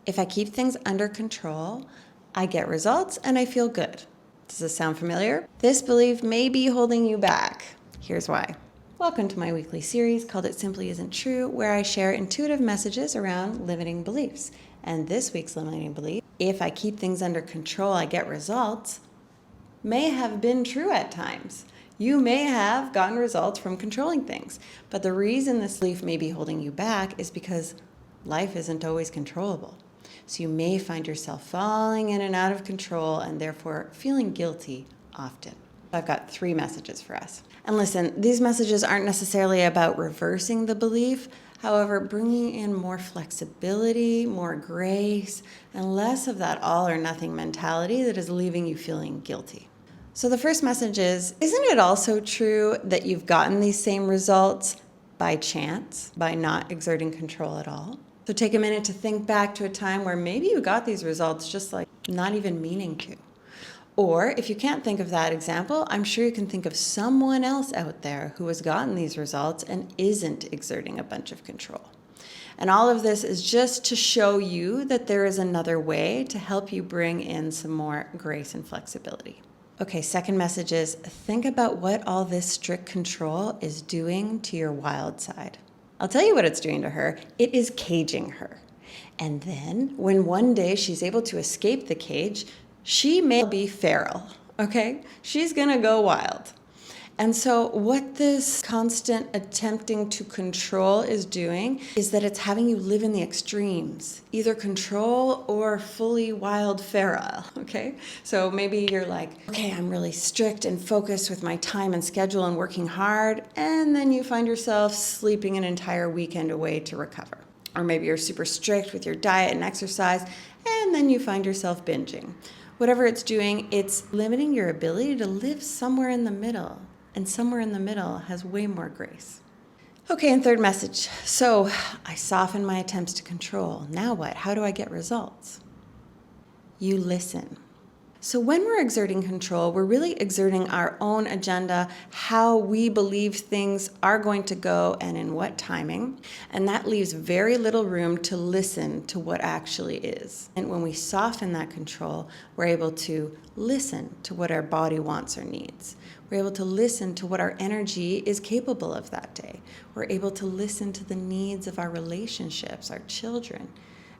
If I keep things under control, I get results and I feel good. Does this sound familiar? This belief may be holding you back. Here's why. Welcome to my weekly series called It Simply Isn't True, where I share intuitive messages around limiting beliefs. And this week's limiting belief, if I keep things under control, I get results, may have been true at times. You may have gotten results from controlling things. But the reason this belief may be holding you back is because life isn't always controllable. So you may find yourself falling in and out of control and therefore feeling guilty often. I've got 3 messages for us. And listen, these messages aren't necessarily about reversing the belief. However, bringing in more flexibility, more grace, and less of that all or nothing mentality that is leaving you feeling guilty. So the first message is, isn't it also true that you've gotten these same results by chance, by not exerting control at all? So take a minute to think back to a time where maybe you got these results just like not even meaning to. Or if you can't think of that example, I'm sure you can think of someone else out there who has gotten these results and isn't exerting a bunch of control. And all of this is just to show you that there is another way to help you bring in some more grace and flexibility. Okay, second message is, think about what all this strict control is doing to your wild side. I'll tell you what it's doing to her. It is caging her. And then when one day she's able to escape the cage, she may be feral, okay? She's gonna go wild. And so what this constant attempting to control is doing is that it's having you live in the extremes, either control or fully wild feral, okay? So maybe you're like, okay, I'm really strict and focused with my time and schedule and working hard, and then you find yourself sleeping an entire weekend away to recover. Or maybe you're super strict with your diet and exercise, and then you find yourself binging. Whatever it's doing, it's limiting your ability to live somewhere in the middle. And somewhere in the middle has way more grace. Okay, and third message. So I soften my attempts to control. Now what? How do I get results? You listen. So when we're exerting control, we're really exerting our own agenda, how we believe things are going to go and in what timing. And that leaves very little room to listen to what actually is. And when we soften that control, we're able to listen to what our body wants or needs. We're able to listen to what our energy is capable of that day. We're able to listen to the needs of our relationships, our children.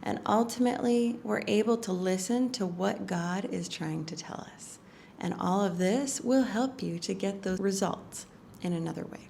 And ultimately, we're able to listen to what God is trying to tell us. And all of this will help you to get those results in another way.